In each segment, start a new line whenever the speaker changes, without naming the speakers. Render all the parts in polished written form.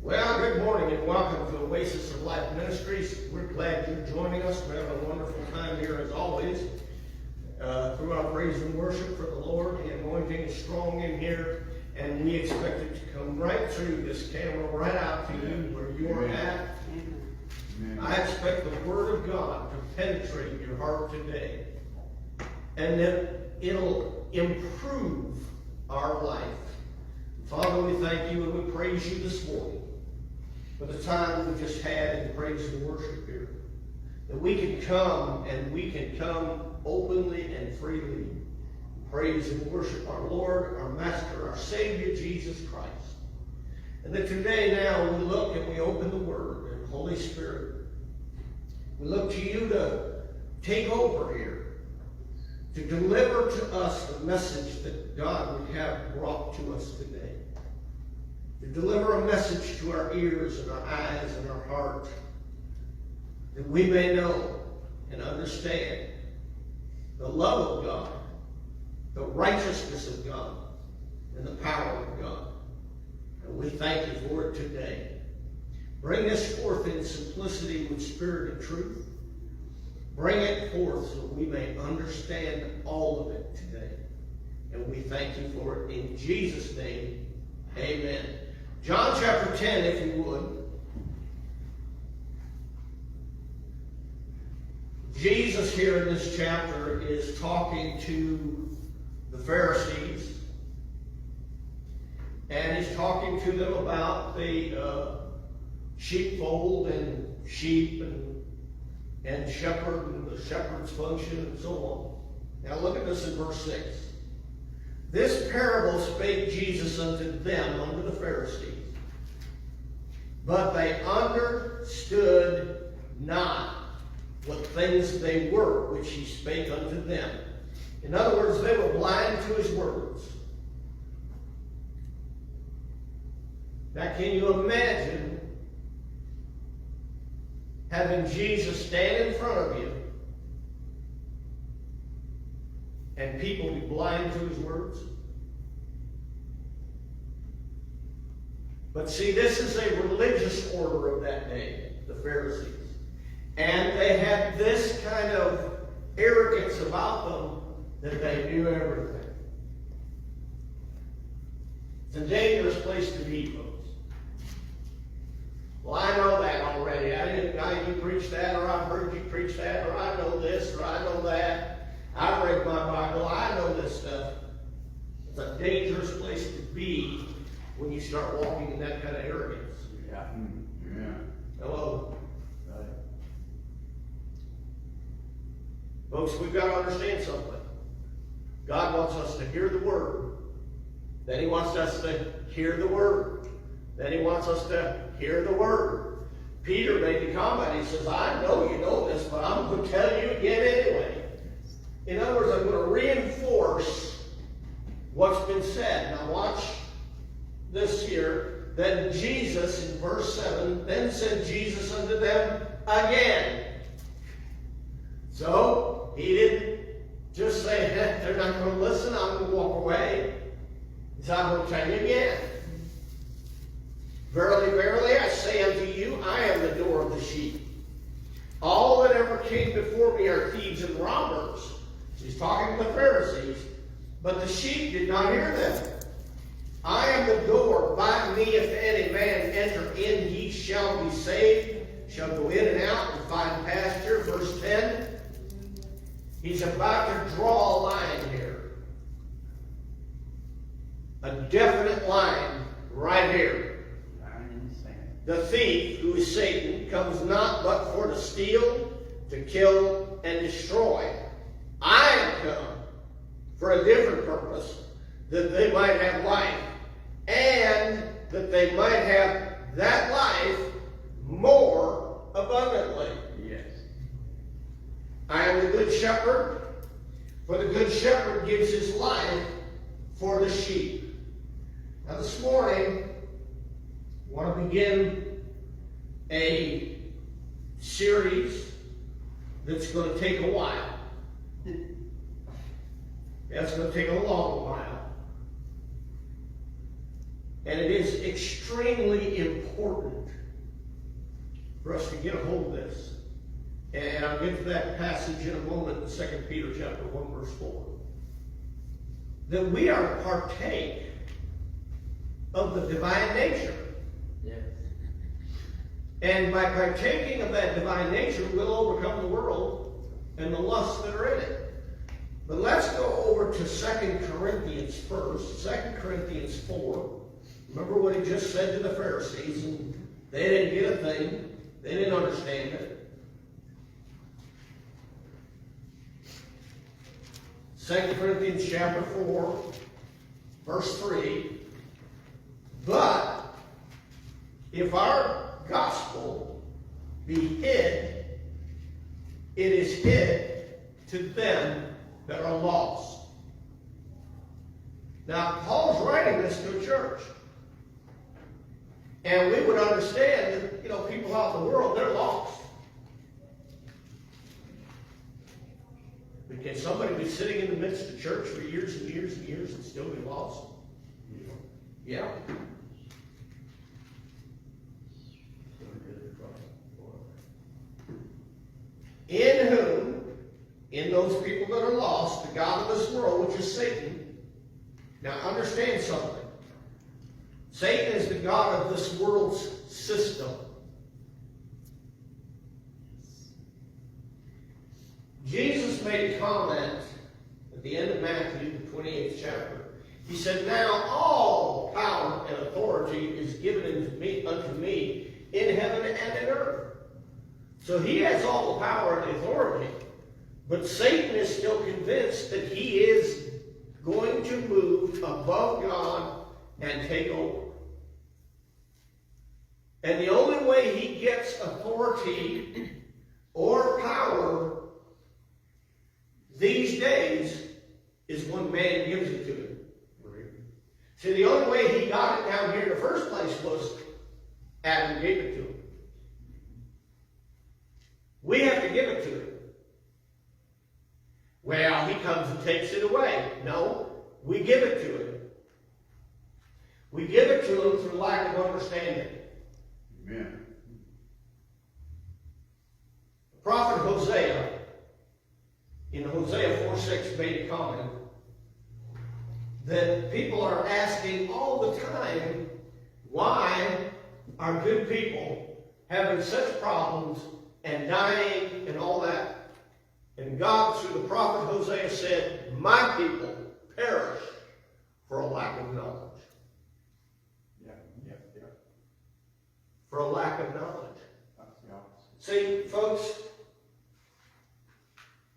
Well, good morning and welcome to Oasis of Life Ministries. We're glad you're joining us. We're having a wonderful time here as always. Through our praise and worship for the Lord, the anointing is strong in here, and we expect it to come right through this camera, right out to you where you're at. Amen. I expect the Word of God to penetrate your heart today, and that it'll improve our life. Father, we thank you and we praise you this morning for the time we just had in praise and worship here. That we can come and we can come openly and freely praise and worship our Lord, our Master, our Savior, Jesus Christ. And that today now we look and we open the Word, and Holy Spirit, we look to you to take over here, to deliver to us the message that God would have brought to us today. To deliver a message to our ears and our eyes and our heart, that we may know and understand the love of God, the righteousness of God, and the power of God. And we thank you for it today. Bring this forth in simplicity with spirit and truth. Bring it forth so we may understand all of it today. And we thank you for it in Jesus' name. Amen. John chapter 10, if you would. Jesus here in this chapter is talking to the Pharisees. And he's talking to them about the sheepfold and sheep and shepherd and the shepherd's function and so on. Now look at this in verse 6. This parable spake Jesus unto them, unto the Pharisees, but they understood not what things they were, which he spake unto them. In other words, they were blind to his words. Now, can you imagine having Jesus stand in front of you and people be blind to his words? But see, this is a religious order of that day, the Pharisees. And they had this kind of arrogance about them that they knew everything. It's a dangerous place to be, folks. Well, I know that already. You preach that, or I've heard you preach that, or I know this, or I know that. I've read my Bible. I know this stuff. It's a dangerous place to be when you start walking in that kind of arrogance.
Yeah.
Hello.
Right.
Folks, we've got to understand something. God wants us to hear the Word. Then he wants us to hear the Word. Then he wants us to hear the Word. Peter made the comment. He says, I know you know this, but I'm going to tell you again anyway. In other words, I'm going to reinforce what's been said. Now watch this here. Then Jesus, in verse 7, then said Jesus unto them again. So, he didn't just say, they're not going to listen, I'm going to walk away. He said, I'm going to tell you again. Verily, verily, I say unto you, I am the door of the sheep. All that ever came before me are thieves and robbers. He's talking to the Pharisees. But the sheep did not hear them. I am the door. By me, if any man enter in, he shall be saved, shall go in and out and find pasture. Verse 10. He's about to draw a line here. A definite line right here. The thief, who is Satan, comes not but for to steal, to kill, and destroy. I am come for a different purpose, that they might have life, and that they might have that life more abundantly.
Yes.
I am the good shepherd, for the good shepherd gives his life for the sheep. Now this morning, I want to begin a series that's going to take a while. It's going to take a long while. And it is extremely important for us to get a hold of this. And I'll get to that passage in a moment in 2 Peter chapter 1, verse 4. That we are to partake of the divine nature.
Yes.
And by partaking of that divine nature, we'll overcome the world and the lusts that are in it. But let's go over to 2 Corinthians first, 2 Corinthians 4. Remember what he just said to the Pharisees, and they didn't get a thing. They didn't understand it. 2 Corinthians chapter 4, verse 3. But if our gospel be hid, it is hid to them that are lost. Now, Paul's writing this to a church. And we would understand that, people out in the world, they're lost. But can somebody be sitting in the midst of church for years and years and years and still be lost? Yeah. In whom, in those people that are lost, the god of this world, which is Satan. Now understand something. Satan is the god of this world's system. Jesus made a comment at the end of Matthew, the 28th chapter. He said, now all power and authority is given unto me in heaven and in earth. So he has all the power and authority. But Satan is still convinced that he is going to move above God and take over. And the only way he gets authority or power these days is when man gives it to him. See, the only way he got it down here in the first place was Adam gave it to him. We have to give it to him. Well, he comes and takes it away. No, we give it to him. We give it to him through lack of understanding.
Amen.
The prophet Hosea, in Hosea 4:6, made a comment that people are asking all the time, why are good people having such problems and dying and all that? And God, through the prophet Hosea, said, my people perish for a lack of knowledge. For a lack of knowledge. See, folks,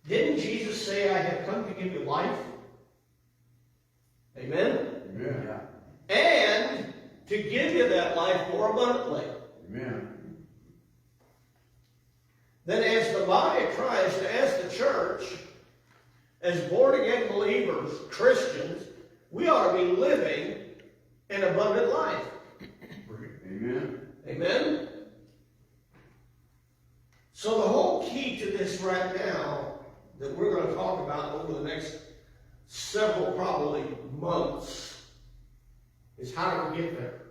didn't Jesus say, I have come to give you life? Amen?
Amen.
And to give you that life more abundantly.
Amen.
Then as the body of Christ, as the church, as born-again believers, Christians, we ought to be living an abundant life.
Amen.
Amen? So the whole key to this right now that we're going to talk about over the next several probably months is how do we get there?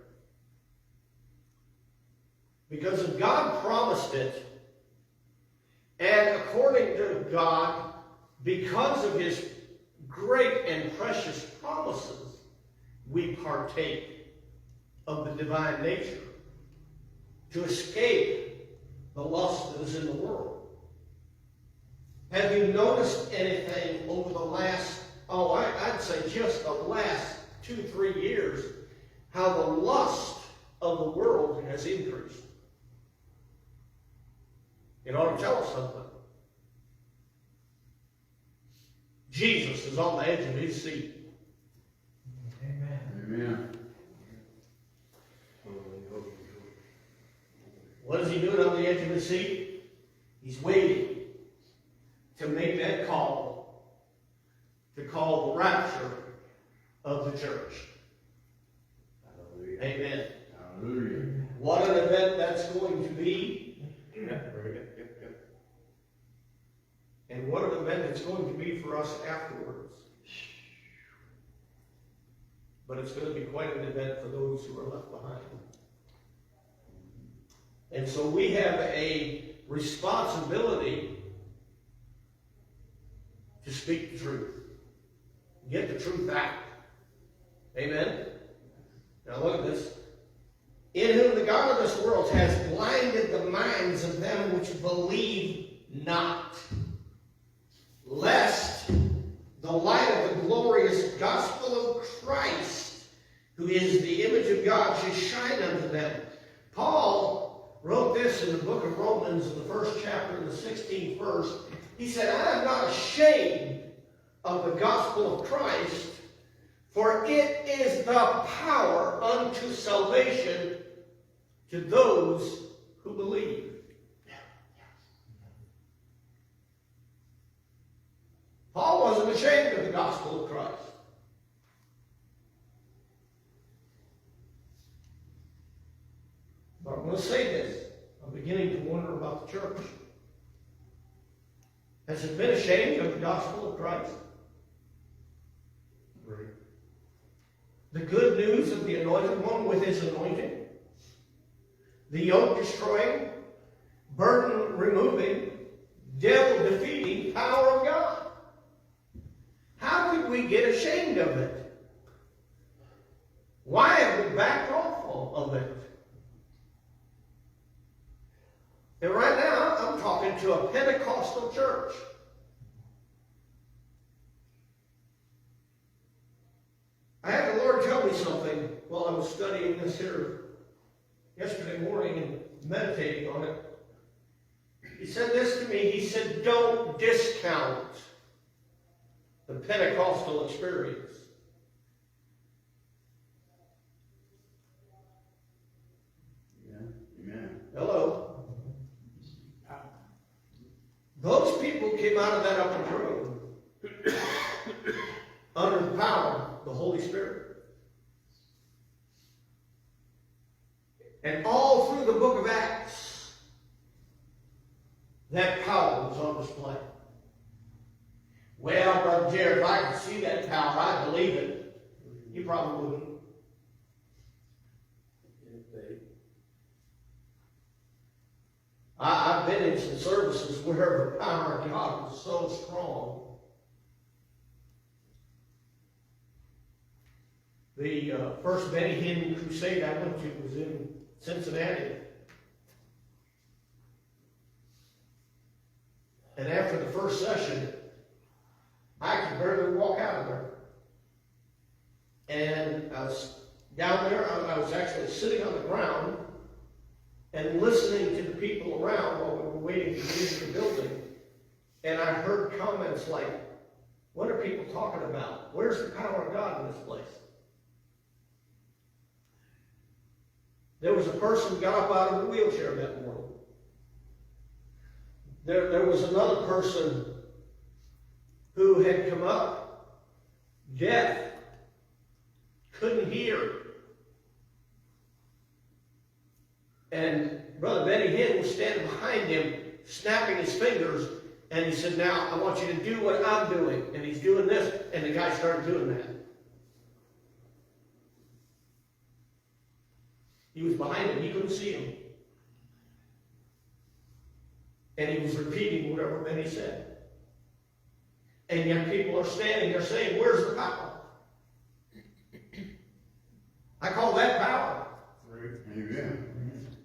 Because if God promised it, and according to God, because of his great and precious promises, we partake of the divine nature to escape the lust that is in the world. Have you noticed anything over the last, I'd say just the last 2-3 years, how the lust of the world has increased? It ought to tell us something. Jesus is on the edge of his seat.
Amen. Amen.
What is he doing on the edge of his seat? He's waiting to make that call, to call the rapture of the church.
Hallelujah.
Amen.
Hallelujah.
What an event that's going to be. And what an event it's going to be for us afterwards. but it's going to be quite an event for those who are left behind. And so we have a responsibility to speak the truth. Get the truth out. Amen? Now look at this. In whom the God of this world has blinded the minds of them which believe not, lest the light of the glorious gospel of Christ, who is the image of God, should shine unto them. Paul wrote this in the book of Romans, in the first chapter, in the 16th verse. He said, I am not ashamed of the gospel of Christ, for it is the power unto salvation to those who believe. Paul wasn't ashamed of the gospel of Christ. But I'm going to say this. I'm beginning to wonder about the church. Has it been ashamed of the gospel of Christ?
Right.
The good news of the anointed one with his anointing. The yoke destroying, burden removing, devil defeating power of God. How could we get ashamed of it? Why have we backed off of it? And right now, I'm talking to a Pentecostal church. I had the Lord tell me something while I was studying this here yesterday morning and meditating on it. He said this to me. He said, don't discount the Pentecostal experience.
Yeah. Amen.
Hello. Those people came out of that upper room under the power of the Holy Spirit. And all through the book of Acts, that power was on display. Well, Brother Jared, if I could see that power, I'd believe it. You probably wouldn't. I've been in some services where the power of God was so strong. The first Benny Hinn crusade I went to was in Cincinnati. And after the first session, I could barely walk out of there. And I was down there, I was actually sitting on the ground and listening to the people around while we were waiting to get into the building. And I heard comments like, what are people talking about? Where's the power of God in this place? There was a person who got up out of the wheelchair that morning. There was another person who had come up, deaf, couldn't hear. And Brother Benny Hinn was standing behind him, snapping his fingers, and he said, now, I want you to do what I'm doing. And he's doing this, and the guy started doing that. He was behind him. He couldn't see him. And he was repeating whatever Benny said. And yet people are standing there saying, where's the power? I call that power.
Amen.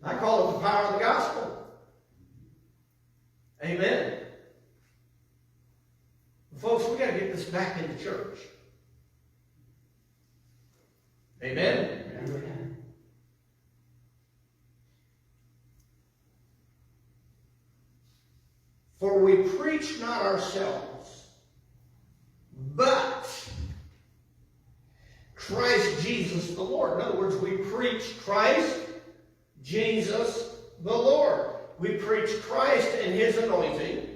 I call it the power of the gospel. Amen. Folks, we got to get this back into church. Amen.
Amen.
For we preach not ourselves, but Christ Jesus the Lord. In other words, we preach Christ Jesus the Lord. We preach Christ and his anointing.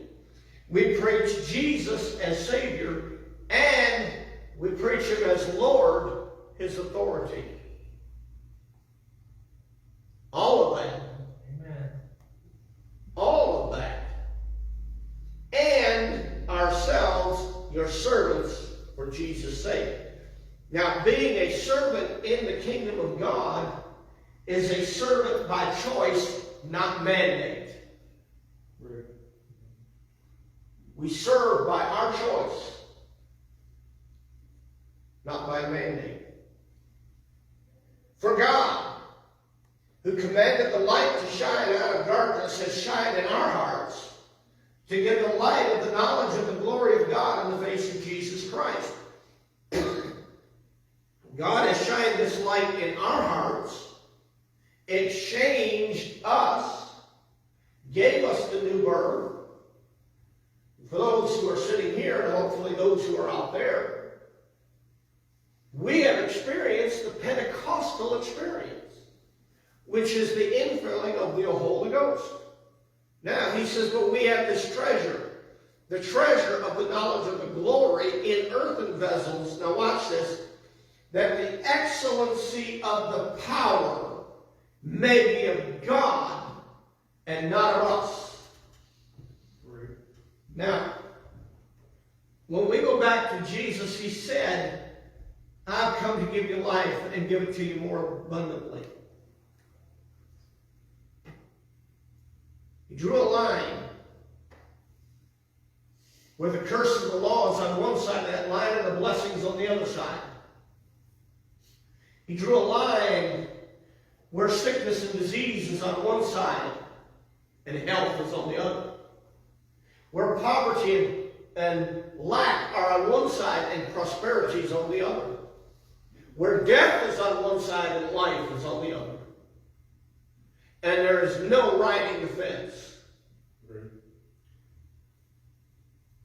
We preach Jesus as Savior. And we preach him as Lord, his authority. All of that.
Amen.
All of that. And ourselves, your servants, for Jesus' sake. Now, being a servant in the kingdom of God is a servant by choice, not mandate.
Right.
We serve by our choice, not by a mandate. For God, who commanded the light to shine out of darkness, has shined in our hearts to give the light of the knowledge of the glory of God in the face of Jesus Christ. God has shined this light in our hearts. It changed us, gave us the new birth. For those who are sitting here, and hopefully those who are out there, we have experienced the Pentecostal experience, which is the infilling of the Holy Ghost. Now, he says, but we have this treasure, the treasure of the knowledge of the glory in earthen vessels. Now watch this. That the excellency of the power may be of God and not of us.
Right.
Now, when we go back to Jesus, he said, I've come to give you life and give it to you more abundantly. He drew a line where the curse of the law is on one side of that line and the blessings on the other side. He drew a line where sickness and disease is on one side and health is on the other. Where poverty and lack are on one side and prosperity is on the other. Where death is on one side and life is on the other. And there is no riding the fence.
Right.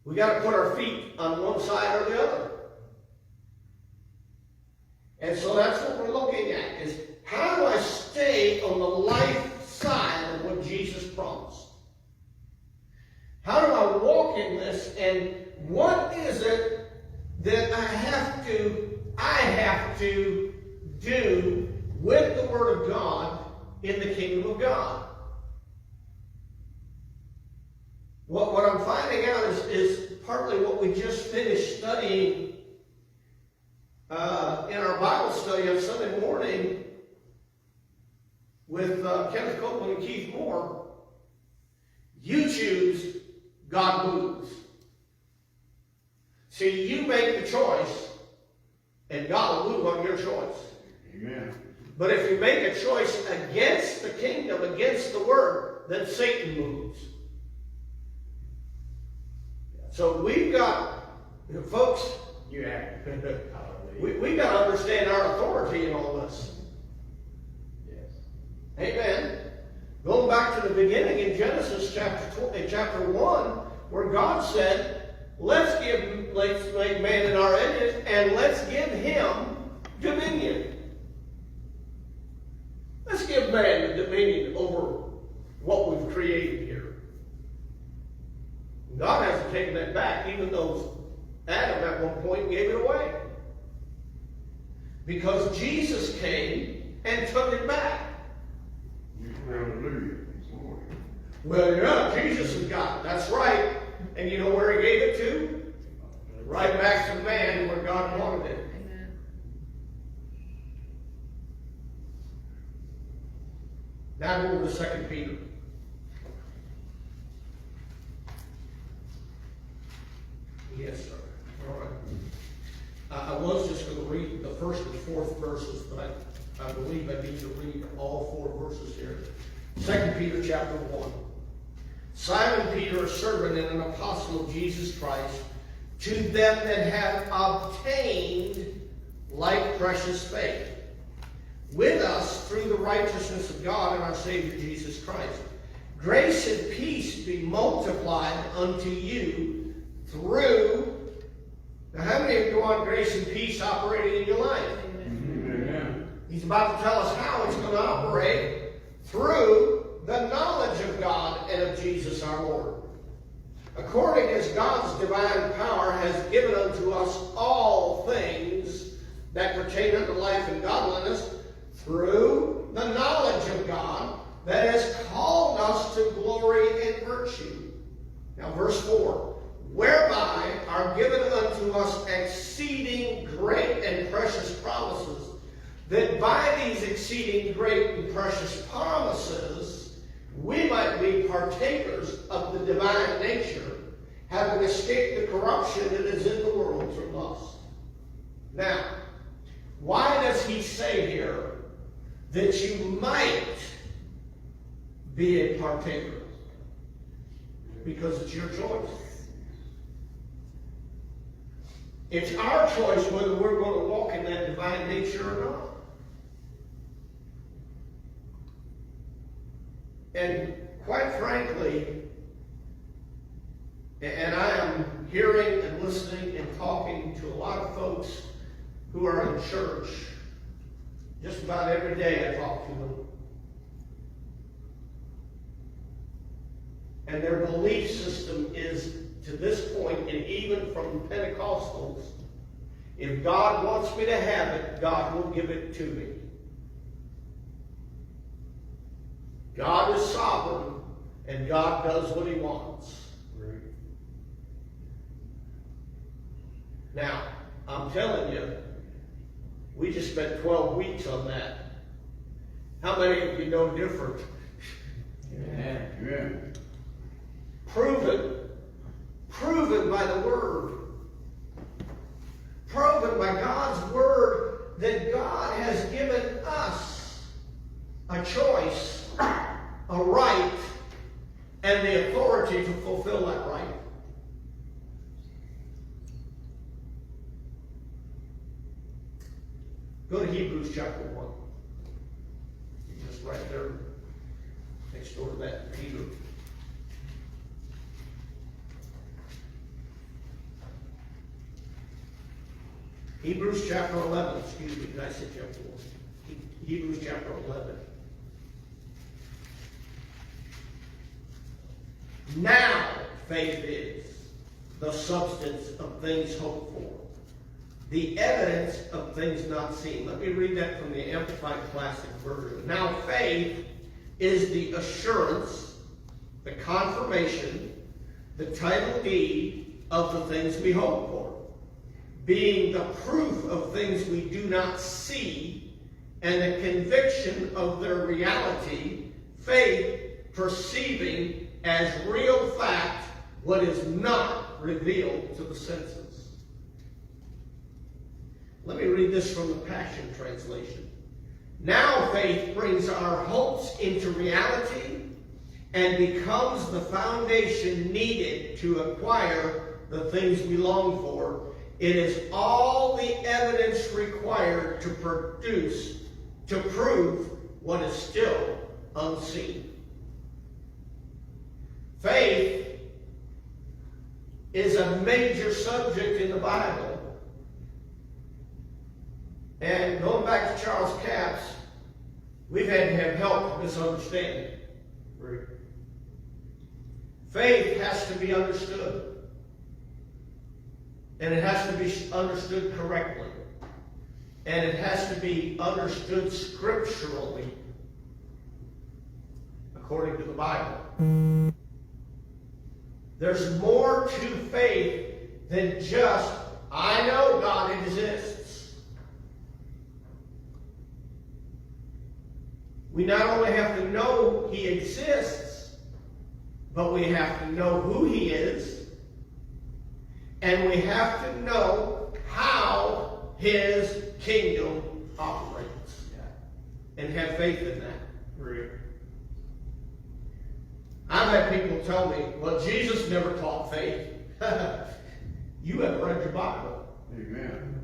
We got to put our feet on one side or the other. And so that's what we're looking at, is how do I stay on the life side of what Jesus promised? How do I walk in this, and what is it that I have to do with the Word of God in the kingdom of God? What I'm finding out is partly what we just finished studying in our Bible study on Sunday morning with Kenneth Copeland and Keith Moore. You choose, God moves. See, you make the choice, and God will move on your choice.
Amen.
But if you make a choice against the kingdom, against the Word, then Satan moves. So we've got, folks,
Yeah.
we got to understand our authority in all this.
Yes.
Amen. Going back to the beginning in Genesis chapter 1, where God said, let's make man in our image, and let's give him dominion. Let's give man the dominion over what we've created here. God hasn't taken that back, even though Adam at one point gave it away. Because Jesus came and took it back.
Hallelujah.
Well, yeah, Jesus has got it. That's right. And you know where he gave it to? Right back to man where God wanted it.
Amen.
Now go over to 2 Peter. Yes, sir. All right. I was just going to read the first and fourth verses, but I believe I need to read all 4 verses here. 2 Peter chapter 1. Simon Peter, a servant and an apostle of Jesus Christ, to them that have obtained like precious faith, with us through the righteousness of God and our Savior Jesus Christ. Grace and peace be multiplied unto you through. Now, how many of you want grace and peace operating in your life?
Amen.
He's about to tell us how it's going to operate through the knowledge of God and of Jesus our Lord. According as God's divine power has given unto us all things that pertain unto life and godliness, through the knowledge of God that has called us to glory and virtue. Now verse 4. whereby are given unto us exceeding great and precious promises, that by these exceeding great and precious promises we might be partakers of the divine nature, having escaped the corruption that is in the world through lust. Now, why does he say here that you might be a partaker? Because it's your choice. It's our choice whether we're going to walk in that divine nature or not. And quite frankly, and I am hearing and listening and talking to a lot of folks who are in church. Just about every day I talk to them. And their belief system is, to this point, and even from Pentecostals, if God wants me to have it, God will give it to me. God is sovereign, and God does what he wants.
Right.
Now, I'm telling you, we just spent 12 weeks on that. How many of you know different?
Amen. Amen.
Proven by the Word. Proven by God's Word that God has given us a choice, a right, and the authority to fulfill that right. Go to Hebrews chapter 1. Just right there, next door to that, Peter. Hebrews chapter 11, excuse me, did I say chapter 1? Hebrews chapter 11. Now faith is the substance of things hoped for, the evidence of things not seen. Let me read that from the Amplified Classic Version. Now faith is the assurance, the confirmation, the title deed of the things we hope for, being the proof of things we do not see, and the conviction of their reality, faith perceiving as real fact what is not revealed to the senses. Let me read this from the Passion Translation. Now faith brings our hopes into reality and becomes the foundation needed to acquire the things we long for. It is all the evidence required to prove what is still unseen. Faith is a major subject in the Bible. And going back to Charles Capps, we've had to have help misunderstanding.
Right.
Faith has to be understood. And it has to be understood correctly. And it has to be understood scripturally, according to the Bible. There's more to faith than just, I know God exists. We not only have to know he exists, but we have to know who he is, and we have to know how his kingdom operates. And have faith in that.
Right.
I've had people tell me, well, Jesus never taught faith. You haven't read your Bible.
Amen.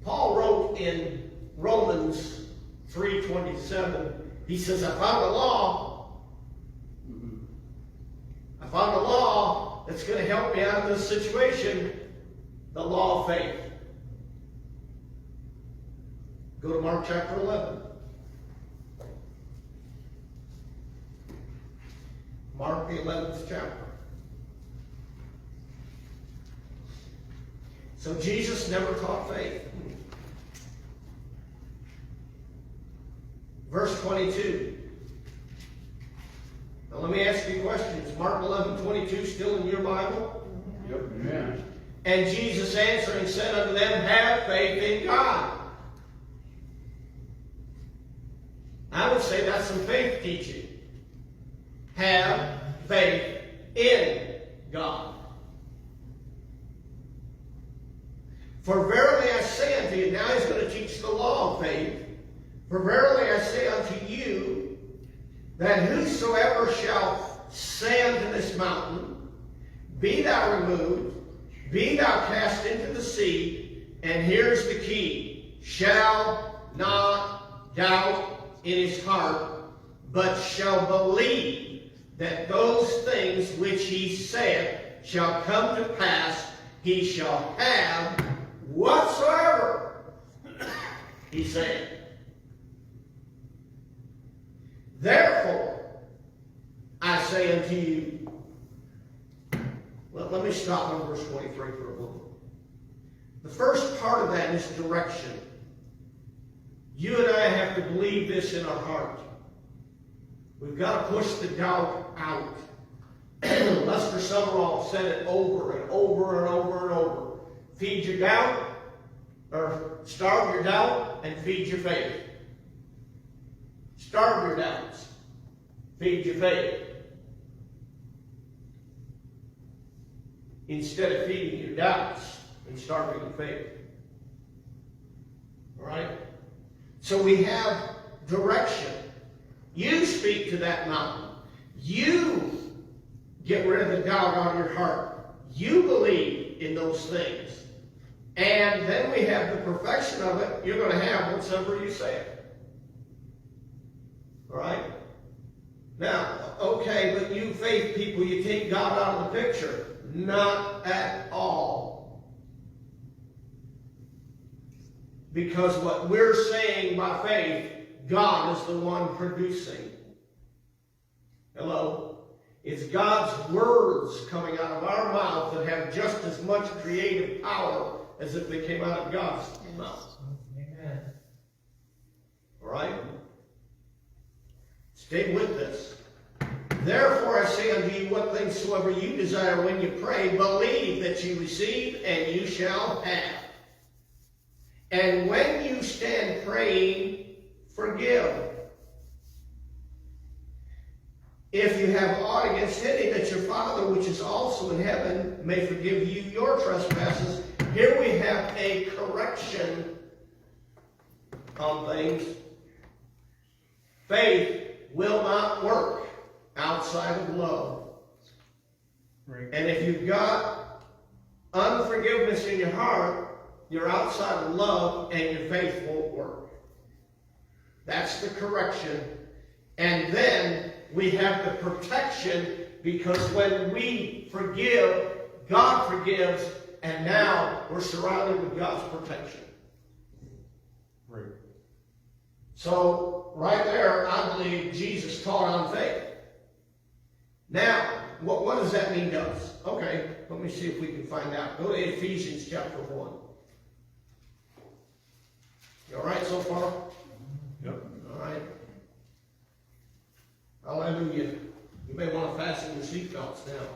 Paul wrote in Romans 3:27, he says, I found a law. I found a law that's going to help me out of this situation, the law of faith. Go to Mark chapter 11. Mark the 11th chapter. So Jesus never taught faith. Verse 22. Now let me ask you a question. Is Mark 11:22 still in your Bible?
Yep. Amen.
And Jesus answering said unto them, have faith in God. I would say that's some faith teaching. Have faith in God. For verily I say unto you, now he's going to teach the law of faith. For verily I say unto you, that whosoever shall say unto this mountain, be thou removed, be thou cast into the sea, and here's the key, shall not doubt in his heart, but shall believe that those things which he saith shall come to pass, he shall have whatsoever he saith. Therefore, I say unto you, well, let me stop on verse 23 for a moment. The first part of that is direction. You and I have to believe this in our heart. We've got to push the doubt out. Lester Summerall said it over and over and over and over. Feed your doubt, or starve your doubt and feed your faith. Starve your doubts, feed your faith. Instead of feeding your doubts and starving your faith. All right? So we have direction. You speak to that mountain. You get rid of the doubt out of your heart. You believe in those things. And then we have the perfection of it. You're going to have whatsoever you say. All right? Now, okay, but you faith people, you take God out of the picture. Not at all. Because what we're saying by faith, God is the one producing. Hello? It's God's words coming out of our mouth that have just as much creative power as if they came out of God's mouth.
Amen.
All right? Stay with this. Therefore I say unto you, what things soever you desire when you pray, believe that you receive, and you shall have. And when you stand praying, forgive. If you have aught against any, that your Father which is also in heaven may forgive you your trespasses. Here we have a correction on things. Faith will not work outside of love.
Right.
And if you've got unforgiveness in your heart, you're outside of love and your faith won't work. That's the correction. And then we have the protection, because when we forgive, God forgives, and now we're surrounded with God's protection.
Right.
So, right there, I believe Jesus taught on faith. Now, what does that mean to us? Okay, let me see if we can find out. Go to Ephesians chapter 1. You all right so far?
Yep.
All right. Hallelujah. You may want to fasten your seatbelts now.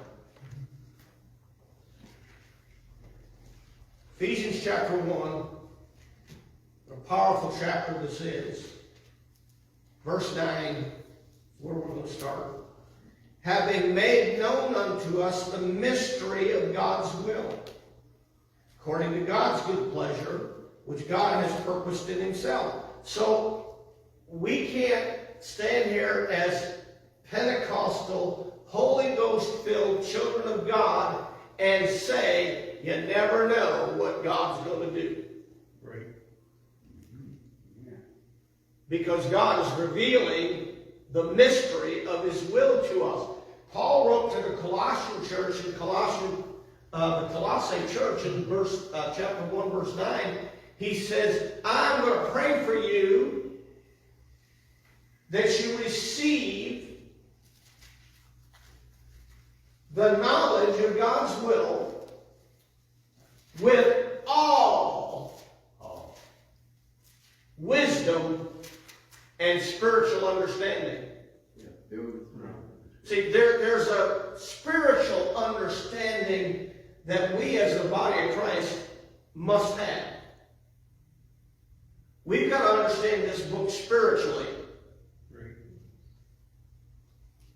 Ephesians chapter 1. A powerful chapter this is. Verse 9 is where we're going to start. Having made known unto us the mystery of God's will, according to God's good pleasure, which God has purposed in himself. So, we can't stand here as Pentecostal, Holy Ghost-filled children of God and say, you never know what God's going to do.
Right.
Because God is revealing the mystery of his will to us. Paul wrote to the Colossian church in the Colossae church in chapter 1, verse 9. He says, I'm going to pray for you that you receive the knowledge of God's will with all wisdom and spiritual understanding.
Yeah, build it through.
See, there's a spiritual understanding that we as the body of Christ must have. We've got to understand this book spiritually.
Right.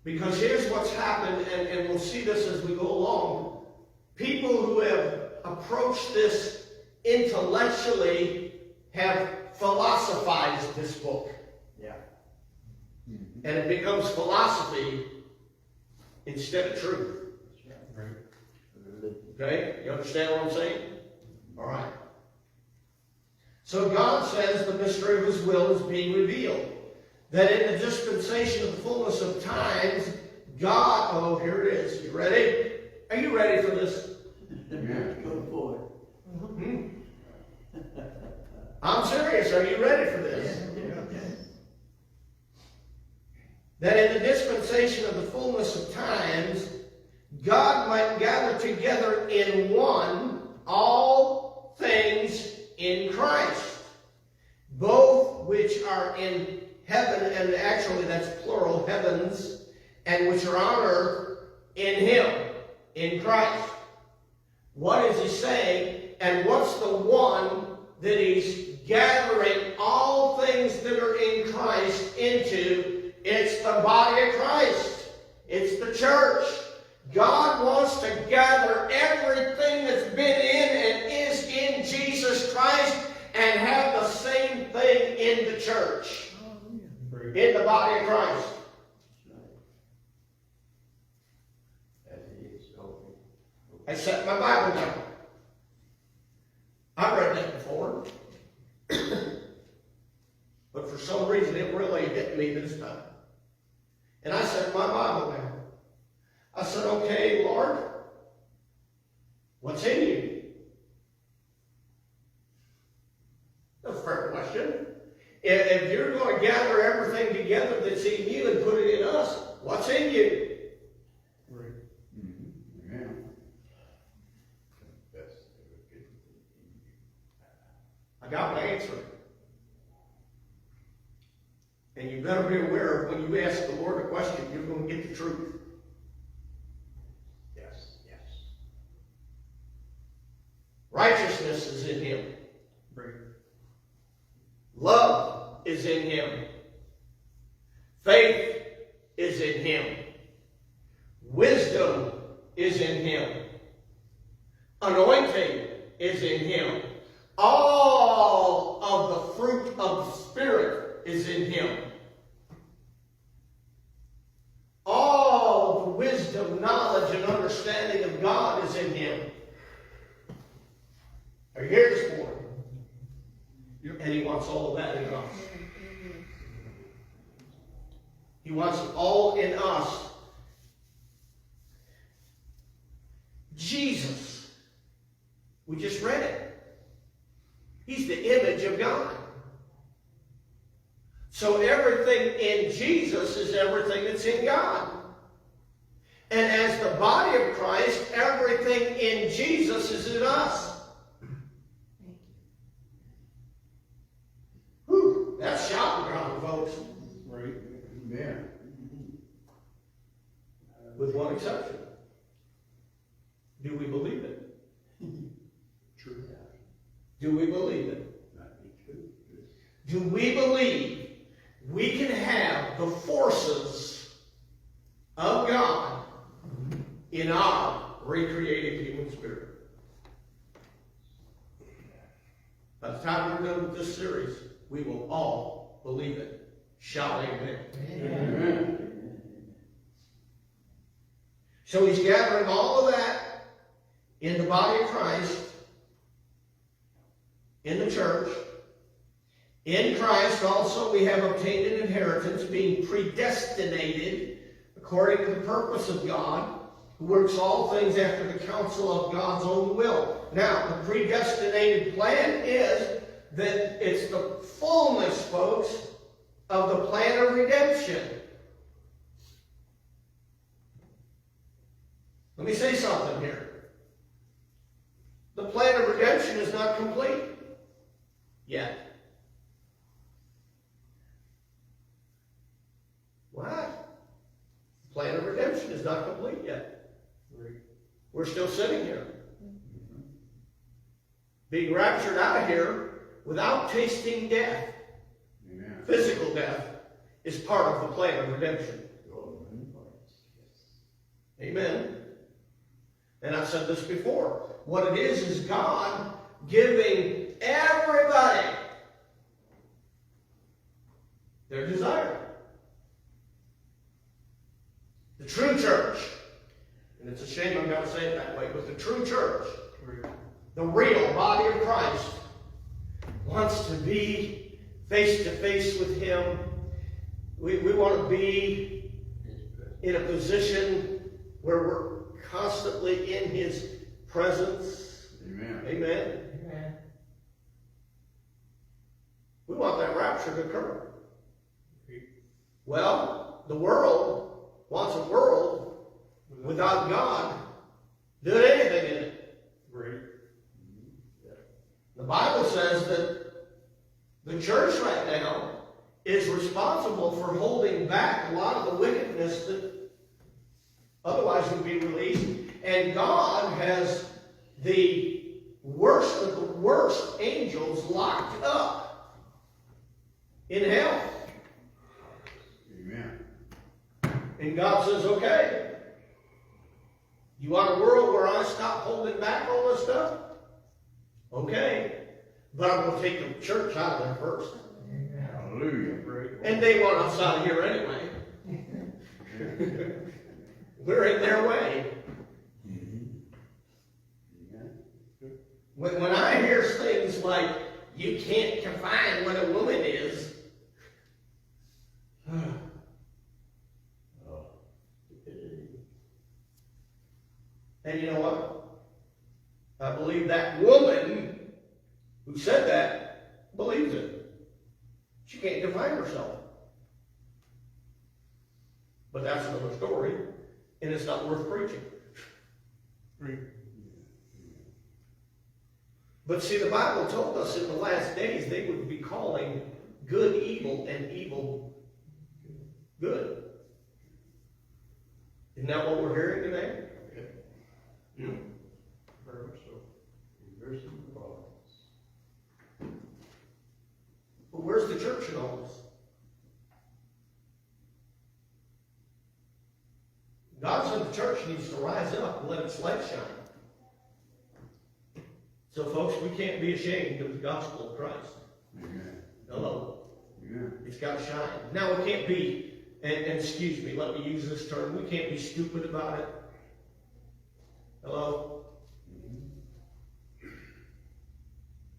Because here's what's happened, and we'll see this as we go along. People who have approached this intellectually have philosophized this book.
Yeah.
And it becomes philosophy instead of truth.
Right.
Okay? You understand what I'm saying? All right. So God says the mystery of His will is being revealed. That in the dispensation of the fullness of times, God, oh, here it is. You ready? Are you ready for this?
Yeah. Go for
Hmm? I'm serious. Are you ready for this? That in the dispensation of the fullness of times, God might gather together in one all things in Christ, both which are in heaven, and actually that's plural, heavens, and which are on earth, in Him, in Christ. What is He saying? And what's the one that He's gathering all things that are in Christ into? It's the body of Christ. It's the church. God wants to gather everything that's been in and is in Jesus Christ and have the same thing in the church. In the body of Christ. I set my Bible down. I've read that before. But for some reason it really hit me this time. And I set my Bible down. I said, okay, Lord, what's in you? That's a fair question. If you're going to gather everything together that's in you and put it in us, what's in you?
Right.
Yeah.
I got my answer. And you better be aware when you ask the Lord a question, you're going to get the truth.
Yes. Yes.
Righteousness is in Him.
Right.
Love is in Him. Faith is in Him. Wisdom is in Him. Anointing is in Him. All of the fruit of the Spirit is in Him. All of the wisdom, knowledge, and understanding of God is in Him. Are you here this morning? And He wants all of that in us. He wants it all in us. Jesus. We just read it. He's the image of God. So everything in Jesus is everything that's in God. And as the body of Christ, everything in Jesus is in us. Whew, that's shouting ground, folks.
Right.
Yeah.
With one exception. Do we believe it?
True.
Do we believe it?
Not be true.
Do we believe we can have the forces of God in our recreated human spirit? By the time we're done with this series, we will all believe it. Shout amen.
Amen.
So He's gathering all of that in the body of Christ, in the church. In Christ also we have obtained an inheritance, being predestinated according to the purpose of God, who works all things after the counsel of God's own will. Now, the predestinated plan is that it's the fullness, folks, of the plan of redemption. Let me say something here. The plan of redemption is not complete yet. What? The plan of redemption redemption is not complete yet.
Right.
We're still sitting here. Being raptured out of here without tasting death,
Amen.
physical death, is part of the plan of redemption. Amen. And I've said this before. What it is God giving everybody their desire. The true church, and it's a shame I'm going to say it that way, but the true church,
Right.
the real body of Christ, wants to be face to face with Him. We want to be in a position where we're constantly in His presence.
Amen.
Amen.
Amen.
We want that rapture to occur.
Right.
Well, the world wants a world without God doing anything in it.
Right.
The Bible says that the church right now is responsible for holding back a lot of the wickedness that otherwise would be released. And God has the worst of the worst angels locked up in hell.
Amen.
And God says, okay, you want a world where I stop holding back all this stuff? Okay. But I'm going to take the church out of there first.
Hallelujah.
Right.
And they want us out of here anyway. We're in their way. When I hear things like, you can't define what a woman is, and you know what? I believe that woman who said that believes it. She can't define herself. But that's another story, and it's not worth preaching.
Right.
But see, the Bible told us in the last days they would be calling good evil and evil good. Isn't that what we're hearing today?
Yeah. Very much so.
Reversing the balance.
But where's the church in all this? God said the church needs to rise up and let its light shine. So folks, we can't be ashamed of the gospel of Christ.
Amen.
Hello.
Amen.
It's got to shine. Now we can't be, and excuse me, let me use this term, we can't be stupid about it. Hello?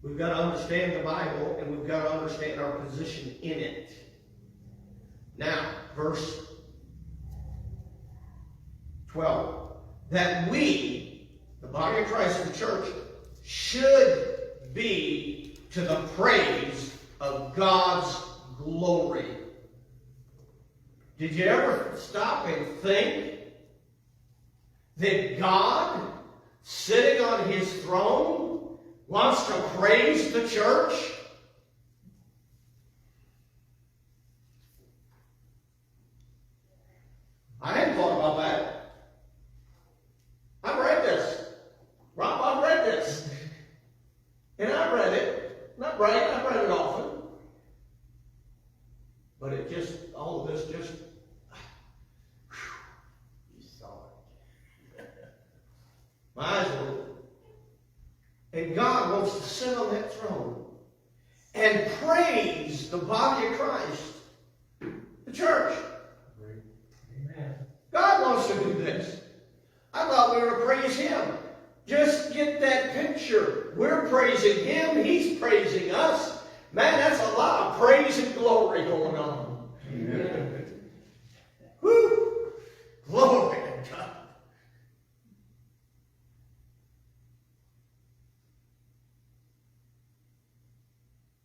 We've got to understand the Bible, and we've got to understand our position in it. Now, verse 12. That we, the body of Christ and the church, should be to the praise of God's glory. Did you ever stop and think that God, sitting on His throne, wants to praise the church? I hadn't thought about that. I've read this. Rob, I've read this. And I've read it. Not right, I've read it often. But it just, all of this just, you saw it. My eyes were open. And God wants to sit on that throne and praise the body of Christ, the church.
Right.
Amen.
God wants to do this. I thought we were to praise Him. Just get that picture. We're praising Him. He's praising us. Man, that's a lot of praise and glory going on.
Amen.
Woo! Glory to God.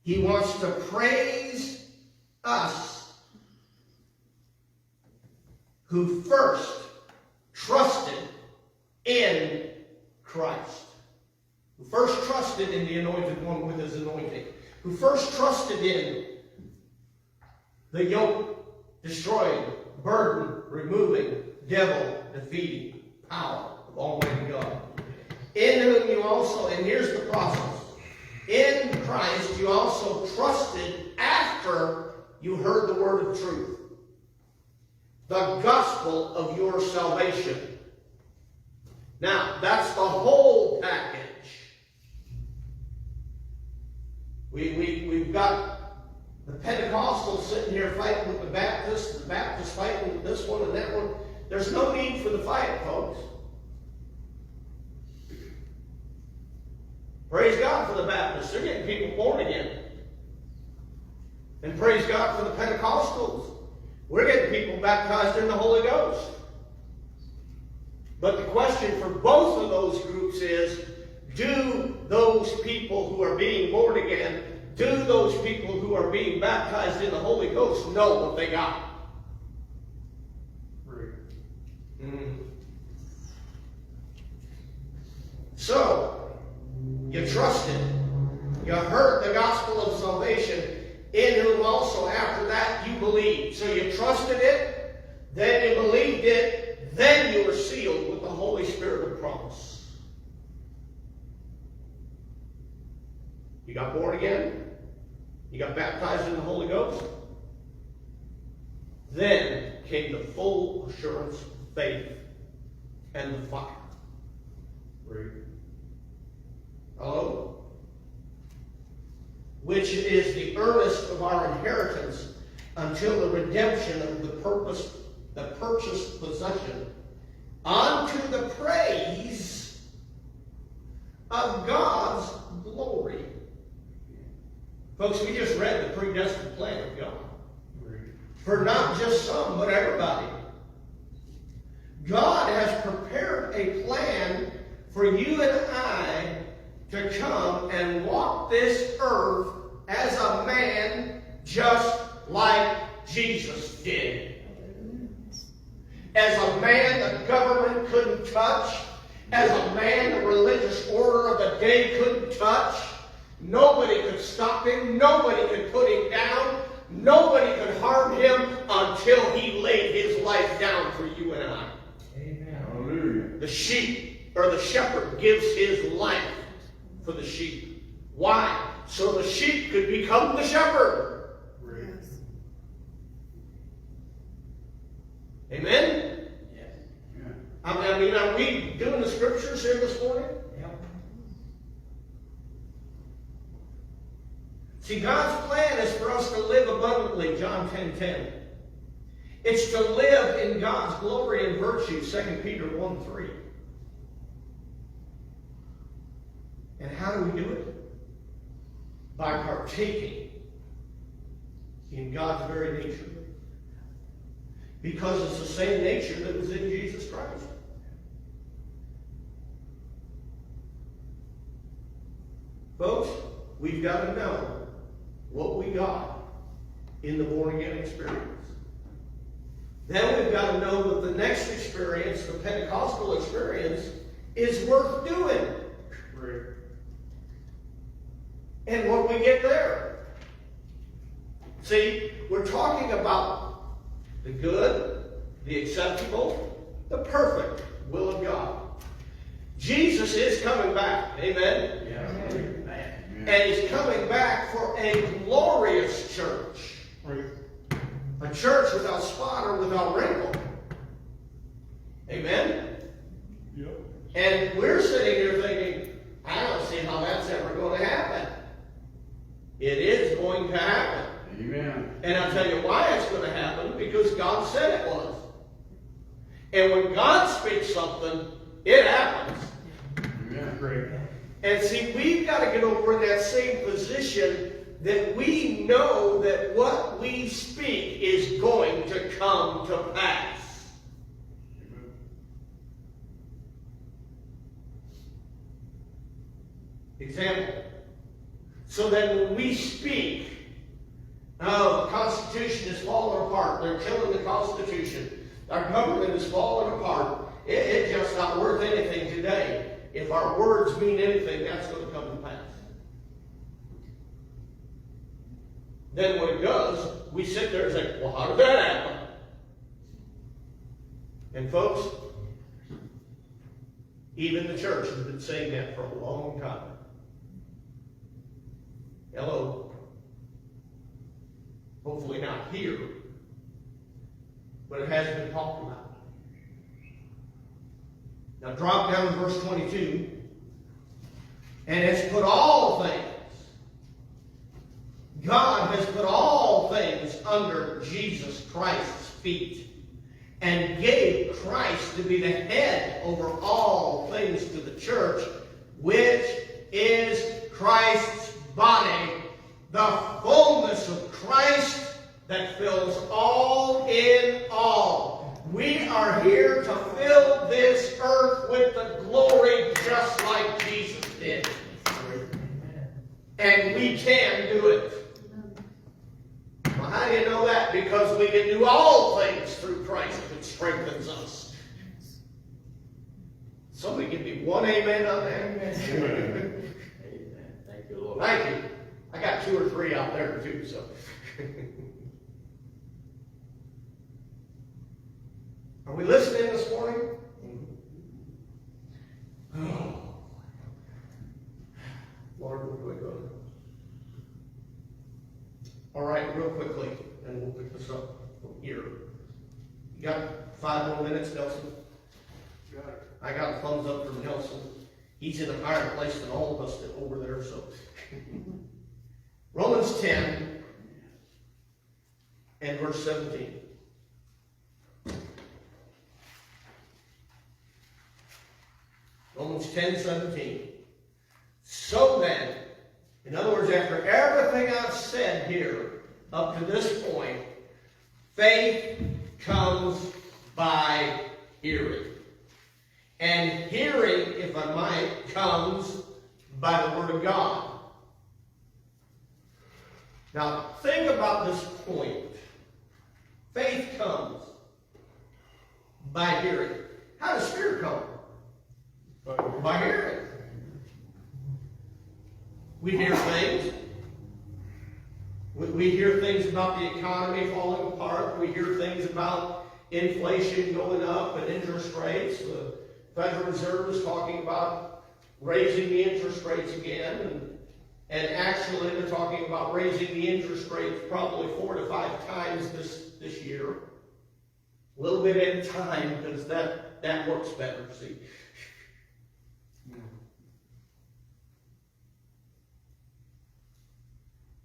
He wants to praise us who first trusted in Christ, who first trusted in the Anointed One with His anointing, who first trusted in the yoke destroying, burden removing, devil-defeating power of Almighty God. In whom you also, and here's the process, in Christ you also trusted after you heard the word of truth, the gospel of your salvation. Now, that's the whole package. We've got the Pentecostals sitting here fighting with the Baptists fighting with this one and that one. There's no need for the fight, folks. Praise God for the Baptists. They're getting people born again. And praise God for the Pentecostals. We're getting people baptized in the Holy Ghost. But the question for both of those groups is, do those people who are being born again, do those people who are being baptized in the Holy Ghost know what they got? So, you trusted. You heard the gospel of salvation, in whom also after that you believed. So you trusted it, then you believed it, then you were sealed with the Holy Spirit of promise. You got born again. You got baptized in the Holy Ghost. Then came the full assurance of faith and the fire.
Right.
Hello? Which is the earnest of our inheritance until the redemption of the purchased possession, unto the praise of God's glory. Folks, we just read the predestined plan of God.
Right.
For not just some, but everybody. God has prepared a plan for you and I to come and walk this earth as a man just like Jesus did. As a man the government couldn't touch. As a man the religious order of the day couldn't touch. Nobody could stop him. Nobody could put him down. Nobody could harm him until he laid his life down for you and I.
Amen.
Hallelujah.
The sheep, or the shepherd, gives his life for the sheep. Why? So the sheep could become the shepherd.
Right.
Amen?
Yeah.
I mean, are we doing the scriptures here this morning?
Yep.
See, God's plan is for us to live abundantly, John 10:10. It's to live in God's glory and virtue, 2 Peter 1:3. And how do we do it? By partaking in God's very nature. Because it's the same nature that was in Jesus Christ. Folks, we've got to know what we got in the born-again experience. Then we've got to know that the next experience, the Pentecostal experience, is worth doing.
Right.
And what we get there. See, we're talking about the good, the acceptable, the perfect will of God. Jesus is coming back. Amen?
Yeah.
And he's coming back for a glorious church.
Right.
A church without spot or without wrinkle. Amen?
Yep.
And we're sitting here thinking, I don't see how that's ever going to happen. It is going to happen.
Amen.
And I'll tell you why it's going to happen, because God said it was. And when God speaks something, it happens.
Amen.
Great.
And see, we've got to get over in that same position that we know that what we speak is going to come to pass.
Amen.
Example. So that when we speak, oh, the Constitution is falling apart. They're killing the Constitution. Our government is falling apart. It's just not worth anything today. If our words mean anything, that's going to come to pass. Then when it does, we sit there and say, well, how did that happen? And folks, even the church has been saying that for a long time. Hello. Hopefully not here, but it has been talked about. Now drop down to verse 22. And has put all things, God has put all things under Jesus Christ's feet, and gave Christ to be the head over all things to the church, which is Christ's body, the fullness of Christ that fills all in all. We are here to fill this earth with the glory just like Jesus did. And we can do it. Well, how do you know that? Because we can do all things through Christ that strengthens us. Somebody give me one amen on that.
Amen. Thank you, Lord.
Thank you. I got 2 or 3 out there too, so. Are we listening this morning? Oh. Lord, where do I go? All right, real quickly, and we'll pick this up from here. You got 5 more minutes, Nelson?
Got it.
I got a thumbs up from Nelson. He's in a higher place than all of us over there, so. Romans 10 and verse 17. Romans 10:17. So then, in other words, after everything I've said here up to this point, faith comes by hearing. And hearing, if I might, comes by the Word of God. Now, think about this point. Faith comes by hearing. How does fear come? By hearing. We hear things. We hear things about the economy falling apart. We hear things about inflation going up and interest rates. The Federal Reserve is talking about raising the interest rates again. And actually, they're talking about raising the interest rates probably 4 to 5 times this year. A little bit at a time, because that works better, see.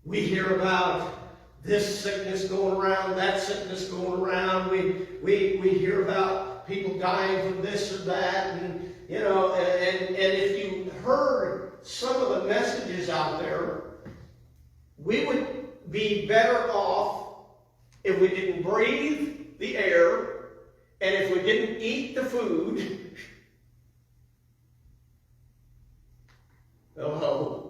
We hear about this sickness going around, that sickness going around. We hear about people dying from this or that, and you know, and if you heard some of the messages out there, we would be better off if we didn't breathe the air and if we didn't eat the food. Oh.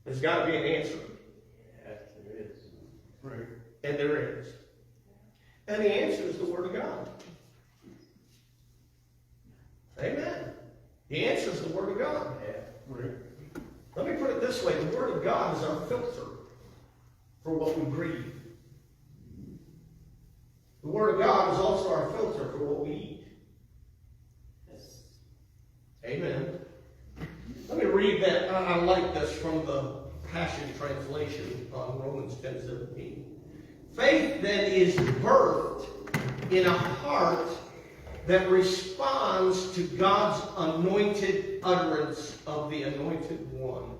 There's got to be an answer.
Yes, there is.
Right.
And there is. And the answer is the Word of God. Amen. The answer is the Word of God.
Yeah.
Right.
Let me put it this way. The Word of God is our filter for what we breathe. The Word of God is also our filter for what we eat.
Yes.
Amen. Let me read that. I like this from the Passion Translation on Romans 10:17. Faith then is birthed in a heart that responds to God's anointed utterance of the Anointed One.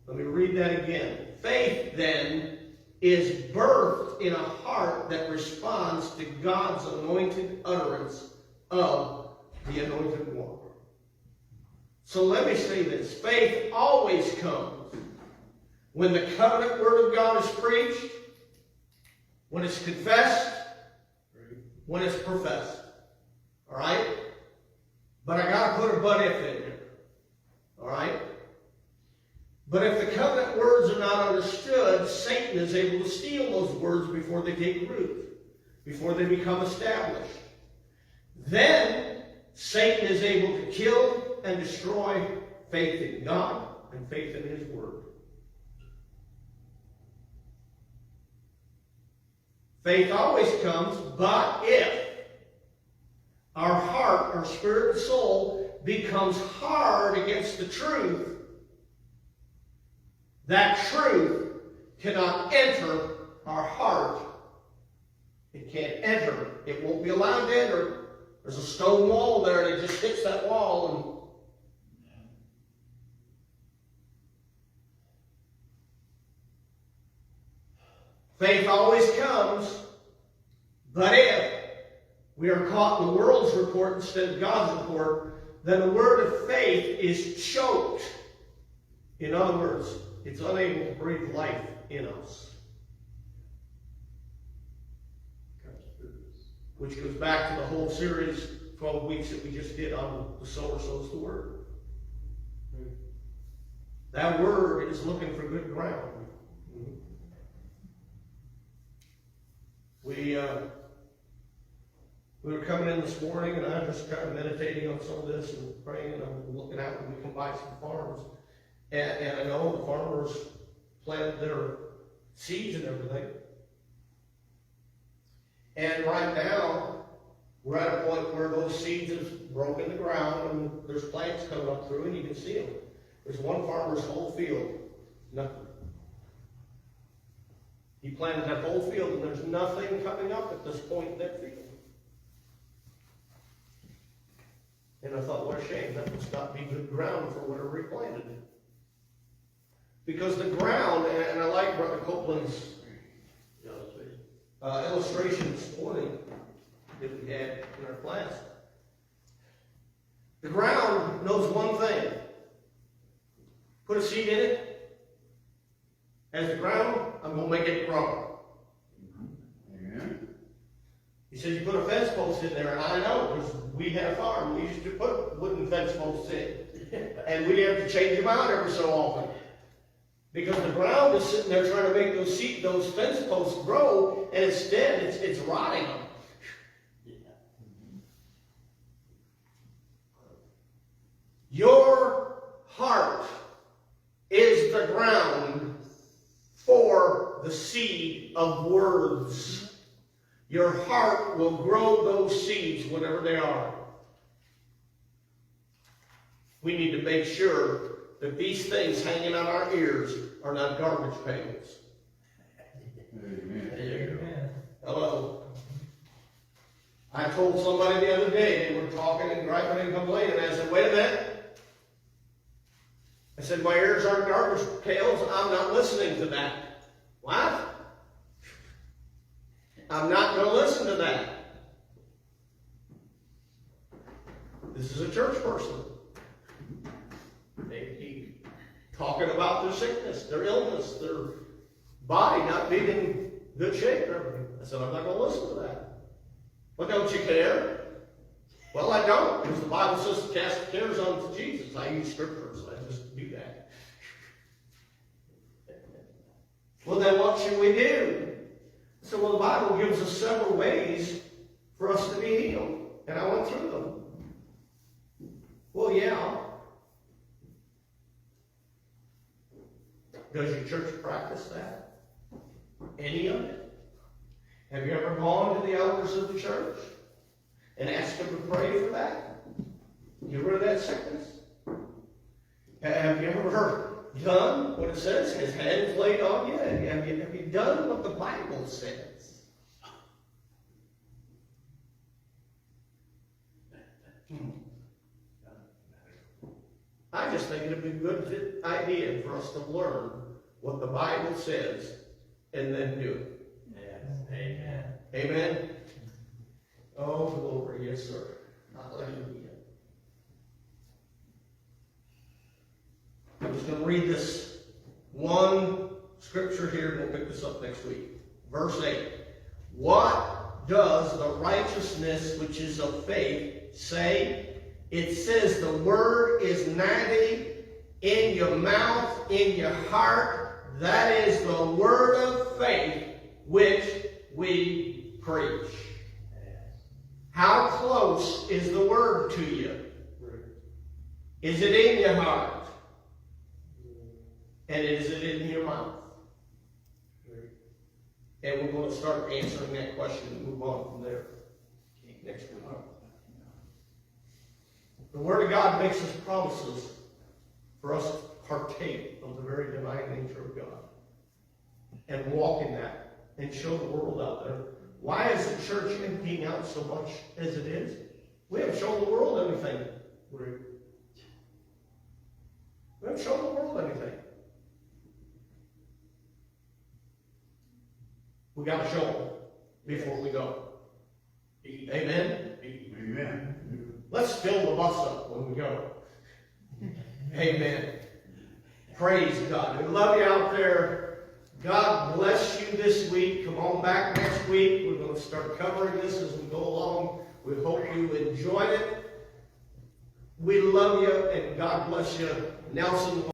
Let me read that again. Faith then is birthed in a heart that responds to God's anointed utterance of the Anointed One. So let me say this. Faith always comes when the covenant Word of God is preached, when it's confessed, when it's professed. All right? But I got to put a but if in there. All right? But if the covenant words are not understood, Satan is able to steal those words before they take root, before they become established. Then Satan is able to kill and destroy faith in God and faith in His Word. Faith always comes, but if our heart, our spirit and soul becomes hard against the truth, that truth cannot enter our heart. It can't enter. It won't be allowed to enter. There's a stone wall there, and it just hits that wall. And faith always comes, but if we are caught in the world's report instead of God's report, then the word of faith is choked. In other words, it's unable to breathe life in us. Which goes back to the whole series, 12 weeks that we just did on the sower sows the word. That word is looking for good ground. We were coming in this morning, and I was just kind of meditating on some of this and praying, and I'm looking out when we come by some farms. And I know the farmers planted their seeds and everything. And right now, we're at a point where those seeds have broken the ground, and there's plants coming up through, and you can see them. There's one farmer's whole field, nothing. He planted that whole field, and there's nothing coming up at this point in that field. And I thought, what a shame, that must not be good ground for whatever he planted. Because the ground, and I like Brother Copeland's illustration this morning that we had in our class. The ground knows one thing. Put a seed in it. As the ground, I'm going to make it grow.
Amen.
He says, you put a fence post in there, and I know, because we had a farm. We used to put wooden fence posts in. And we'd have to change them out every so often. Because the ground is sitting there trying to make those fence posts grow, and instead it's rotting them. Your heart is the ground for the seed of words. Your heart will grow those seeds, whatever they are. We need to make sure that these things hanging on our ears are not garbage pails.
Amen.
Hello. I told somebody the other day, they were talking and griping and complaining, and I said, wait a minute. I said, my ears aren't garbage pails, I'm not listening to that. What? I'm not going to listen to that. This is a church person. They talking about their sickness, their illness, their body not being in good shape and everything. I said, I'm not going to listen to that. Well, don't you care? Well, I don't, because the Bible says to cast the cares on Jesus. I use scripture, so I just do that. Well, then what should we do? So, well, the Bible gives us several ways for us to be healed. And I went through them. Well, yeah. Does your church practice that? Any of it? Have you ever gone to the elders of the church and asked them to pray for that? Get rid of that sickness? Have you ever done what it says? His hands laid on you? Have you done what the Bible says? I just think it would be a good idea for us to learn what the Bible says and then do it.
Yes. Amen.
Amen? Oh, glory. Yes, sir. Hallelujah. I'm just going to read this one scripture here, and we'll pick this up next week. Verse 8. What does the righteousness which is of faith say? It says the word is nigh in your mouth, in your heart. That is the word of faith which we preach. How close is the word to you? Is it in your heart? And is it in your mouth? And we're going to start answering that question and move on from there next week. The Word of God makes us promises for us to partake of the very divine nature of God and walk in that and show the world out there. Why is the church emptying out so much as it is? We haven't shown the world anything. We haven't shown the world anything. We got to show them before we go. Amen?
Amen.
Let's fill the bus up when we go. Amen. Praise God. We love you out there. God bless you this week. Come on back next week. We're going to start covering this as we go along. We hope you enjoyed it. We love you and God bless you. Nelson.